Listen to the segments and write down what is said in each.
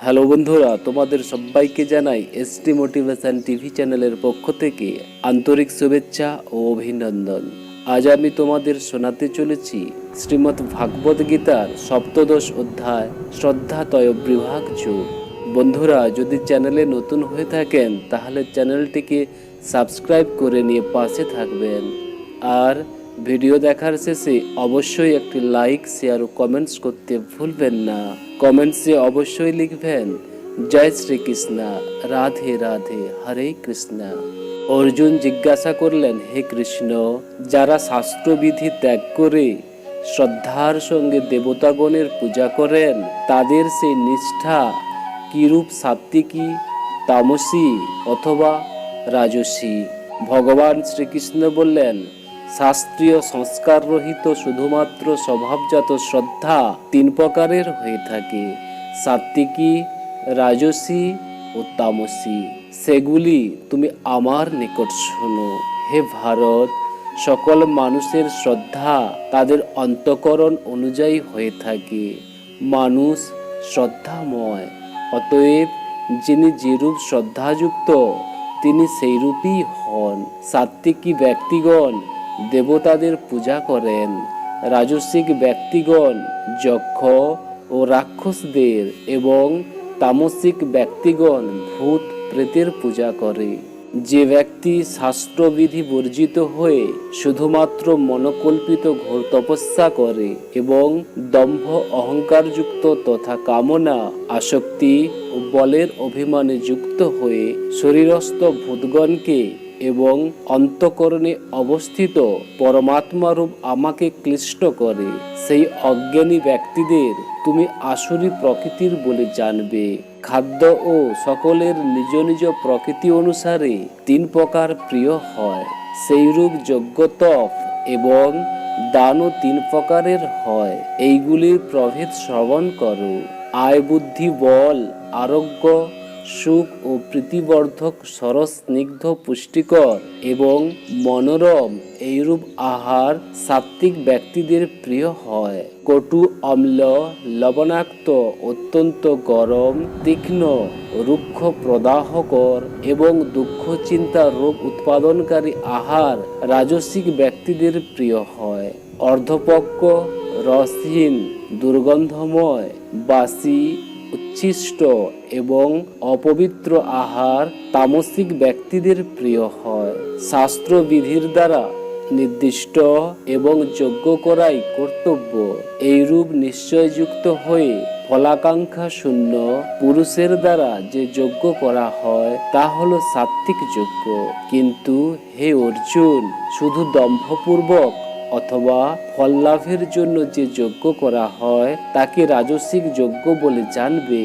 Hello বন্ধুরা, তোমাদের সবাইকে জানাই এসটি মোটিভেশন টিভি চ্যানেলের পক্ষ থেকে আন্তরিক শুভেচ্ছা ও অভিনন্দন। আজ আমি তোমাদের শোনাতে চলেছি শ্রীমদ্ ভাগবত গীতার সপ্তদশ অধ্যায় শ্রদ্ধাতয় বিভাগ যোগ। বন্ধুরা, যদি চ্যানেলে নতুন হয়ে থাকেন তাহলে চ্যানেলটিকে সাবস্ক্রাইব করে নিয়ে পাশে থাকবেন। আর ভিডিও দেখার শেষে অবশ্যই একটি লাইক, শেয়ার ও কমেন্টস করতে ভুলবেন না। কমেন্টসে অবশ্যই লিখবেন জয় শ্রীকৃষ্ণ, রাধে রাধে, হরে কৃষ্ণ। অর্জুন জিজ্ঞাসা করলেন, হে কৃষ্ণ, যারা শাস্ত্রবিধি ত্যাগ করে শ্রদ্ধার সঙ্গে দেবতাগণের পূজা করেন তাদের সেই নিষ্ঠা কিরূপ, সাত্ত্বিকী, তামসী অথবা রাজসী? ভগবান শ্রীকৃষ্ণ বললেন, শাস্ত্রীয় সংস্কার রহিত শুধুমাত্র স্বভাবজাত শ্রদ্ধা তিন প্রকারের হয়ে থাকে, সাত্ত্বিকী, রাজসী ও তামসী। সেগুলি তুমি আমার নিকট শোনো। হে ভারত, সকল মানুষের শ্রদ্ধা তাদের অন্তঃকরণ অনুযায়ী হয়ে থাকে। মানুষ শ্রদ্ধাময়, অতএব যিনি যেরূপ শ্রদ্ধাযুক্ত তিনি সেইরূপই হন। সাত্ত্বিকী ব্যক্তিগণ দেবতাদের পূজা করেন, রাজসিক ব্যক্তিগণ যক্ষ ও রাক্ষসদের এবং তামসিক ব্যক্তিগণ ভূত প্রেতের পূজা করে। যে ব্যক্তি শাস্ত্রবিধি বর্জিত হয়ে শুধুমাত্র মনকল্পিত ঘোর তপস্যা করে এবং দম্ভ অহংকারযুক্ত তথা কামনা, আসক্তি ও বলের অভিমানে যুক্ত হয়ে শরীরস্থ ভূতগণকে এবং অন্তঃকরণে অবস্থিত পরমাত্মারূপ আমাকে ক্লিষ্ট করে, সেই অজ্ঞানী ব্যক্তিদের তুমি আসুরি প্রকৃতির বলে জানবে। খাদ্য ও সকলের নিজ নিজ প্রকৃতি অনুসারে তিন প্রকার প্রিয় হয়, সেইরূপ যজ্ঞ, তপ এবং দানও তিন প্রকারের হয়। এইগুলির প্রভেদ শ্রবণ করো। আয়, বুদ্ধি, বল, আরোগ্য, সুখ ও প্রীতিবর্ধক, সরস, স্নিগ্ধ, পুষ্টিকর এবং মনোরম এইরূপ আহার সাত্ত্বিক ব্যক্তিদের প্রিয় হয়। কটু, অম্ল, লবণাক্ত, অত্যন্ত গরম, তীক্ষ্ণ, রুক্ষ, প্রদাহকর এবং দুঃখ, চিন্তা, রোগ উৎপাদনকারী আহার রাজসিক ব্যক্তিদের প্রিয় হয়। অর্ধপক্ব, রসহীন, দুর্গন্ধময়, বাসি, উচ্ছিষ্ট এবং অপবিত্র আহার তামসিক ব্যক্তিদের প্রিয় হয়। শাস্ত্রবিধির দ্বারা নির্দিষ্ট এবং যজ্ঞ করাই কর্তব্য। এইরূপ নিশ্চয়যুক্ত হয়ে ফলাকাঙ্ক্ষা শূন্য পুরুষের দ্বারা যে যজ্ঞ করা হয় তা হলো সাত্ত্বিক যজ্ঞ। কিন্তু হে অর্জুন, শুধু দম্ভপূর্বক অথবা ফল লাভের জন্য যে যজ্ঞ করা হয় তাকে রাজসিক যজ্ঞ বলে জানবে।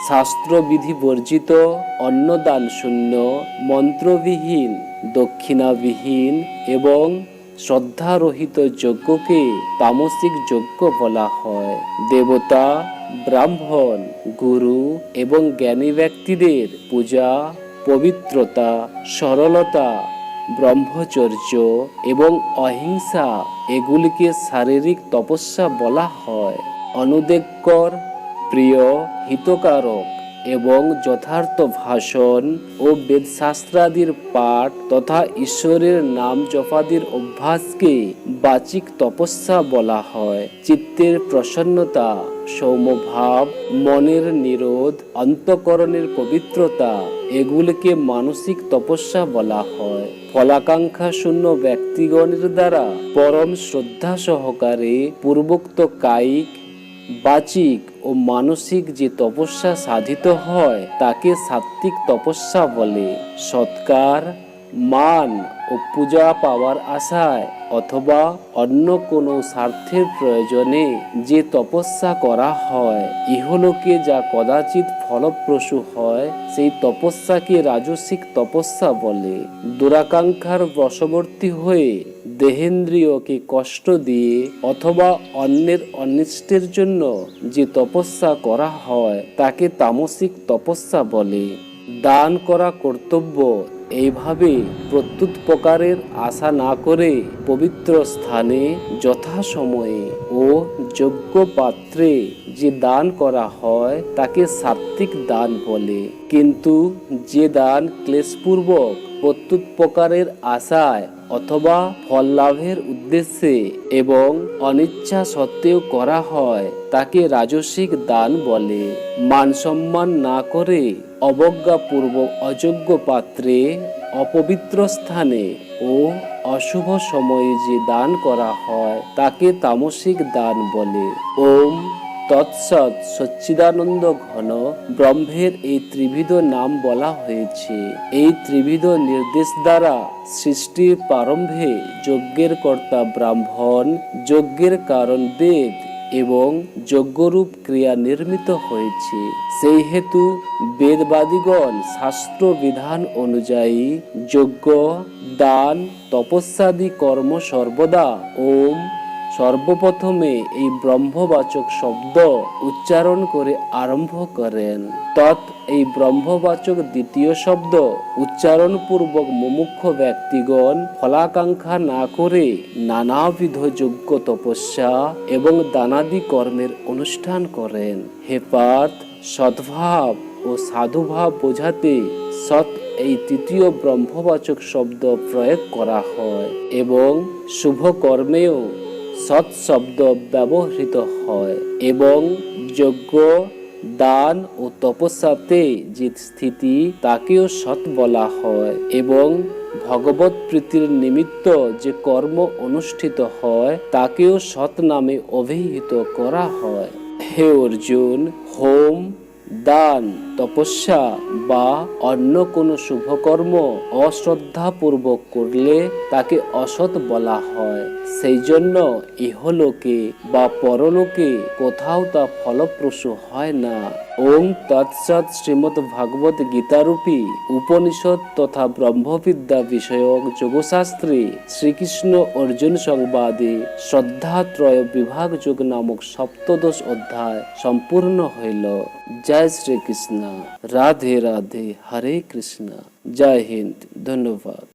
শাস্ত্রবিধি বর্জিত, অন্নদান শূন্য, মন্ত্রবিহীন, দক্ষিণাবিহীন এবং শ্রদ্ধারহিত যজ্ঞকে তামসিক যজ্ঞ বলা হয়। দেবতা, ব্রাহ্মণ, গুরু এবং জ্ঞানী ব্যক্তিদের পূজা, পবিত্রতা, সরলতা, ব্রহ্মচর্য এবং অহিংসা এগুলিকে শারীরিক তপস্যা বলা হয়। অনুদেবকর, প্রিয়, হিতকারক এবং যথার্থ ভাষণ ও বেদশাস্ত্রাদির পাঠ তথা ঈশ্বরের নাম জপাদির অভ্যাসকে বাচিক তপস্যা বলা হয়। চিত্তের প্রসন্নতা, সৌম্যভাব, মনের নিরোধ, অন্তঃকরণের পবিত্রতা এগুলিকে মানসিক তপস্যা বলা হয়। ফলাকাঙ্ক্ষা শূন্য ব্যক্তিগণের দ্বারা পরম শ্রদ্ধা সহকারে পূর্বোক্ত কায়িক, বাচিক ও মানসিক যে তপস্যা সাধিত হয় তাকে সাত্ত্বিক তপস্যা বলে। সৎকার, মান ও পূজা পাওয়ার আশায় অথবা অন্য কোনো স্বার্থের প্রয়োজনে যে তপস্যা করা হয় ইহলোকে যা কদাচিৎ ফলপ্রসূ হয় সেই তপস্যাকে রাজসিক তপস্যা বলে। দুরাকাঙ্ক্ষার বশবর্তী হয়ে দেহেন্দ্রিয়কে কষ্ট দিয়ে অথবা অন্যের অনিষ্টের জন্য যে তপস্যা করা হয় তাকে তামসিক তপস্যা বলে। দান করা কর্তব্য। এইভাবে প্রত্যুত প্রকারের আশা না করে পবিত্র স্থানে যথাসময়ে ও যোগ্য পাত্রে যে দান করা হয় তাকে সাত্ত্বিক দান বলে, কিন্তু যে দান ক্লেশপূর্বক প্রত্যুপকারের আশায় অথবা ফল লাভের উদ্দেশ্যে এবং অনিচ্ছা সত্ত্বেও করা হয় তাকে রাজসিক দান বলে। মান সম্মান না করে অবজ্ঞাপূর্বক অযোগ্য পাত্রে, অপবিত্র স্থানে ও অশুভ সময়ে যে দান করা হয় তাকে তামসিক দান বলে। ওম তৎসৎ। সচ্চিদানন্দ ঘন ব্রহ্মের এই ত্রিবিধ নাম বলা হয়েছে। এই ত্রিবিধ নির্দেশ দ্বারা সৃষ্টির প্রারম্ভে যজ্ঞের কর্তা ব্রাহ্মণ, যজ্ঞের কারণ বেদ এবং যজ্ঞরূপ ক্রিয়া নির্মিত হয়েছে। সেই হেতু বেদবাদীগণ শাস্ত্র বিধান অনুযায়ী যজ্ঞ, দান, তপস্যাদি কর্ম সর্বদা ওম সর্বপ্রথমে এই ব্রহ্মবাচক শব্দ উচ্চারণ করে আরম্ভ করেন। তৎ এই ব্রহ্মবাচক দ্বিতীয় শব্দ উচ্চারণ পূর্বক মুমুক্ষ ব্যক্তিগণ ফলাকাঙ্ক্ষা না করে নানাবিধ যজ্ঞ, তপস্যা এবং দানাদি কর্মের অনুষ্ঠান করেন। হে পার্থ, সদ্ভাব ও সাধুভাব বোঝাতে সৎ এই তৃতীয় ব্রহ্মবাচক শব্দ প্রয়োগ করা হয় এবং শুভ কর্মেও সৎ শব্দ ব্যবহৃত হয় এবং যজ্ঞ, দান ও তপস্যাতে যে স্থিতি তাকেও সৎ বলা হয় এবং ভগবত প্রীতির নিমিত্ত যে কর্ম অনুষ্ঠিত হয় তাকেও সৎ নামে অভিহিত করা হয়। হে অর্জুন, হোম, দান, তপস্যা বা অন্য কোনো শুভকর্ম অশ্রদ্ধাপূর্বক করলে তাকে অসৎ বলা হয়। সেই জন্য ইহলোকে বা পরলোকে কোথাও তা ফলপ্রসূ হয় না। ওম তৎসৎ। শ্রীমদ্ ভাগবত গীতারূপী উপনিষদ তথা ব্রহ্মবিদ্যা বিষয়ক যোগশাস্ত্রে শ্রীকৃষ্ণ অর্জুন সংবাদে শ্রদ্ধাত্রয় বিভাগ যোগ নামক সপ্তদশ অধ্যায় সম্পূর্ণ হইল। জয় শ্রীকৃষ্ণ। রাধে রাধে। হরে কৃষ্ণ। জয় হিন্দ। ধন্যবাদ।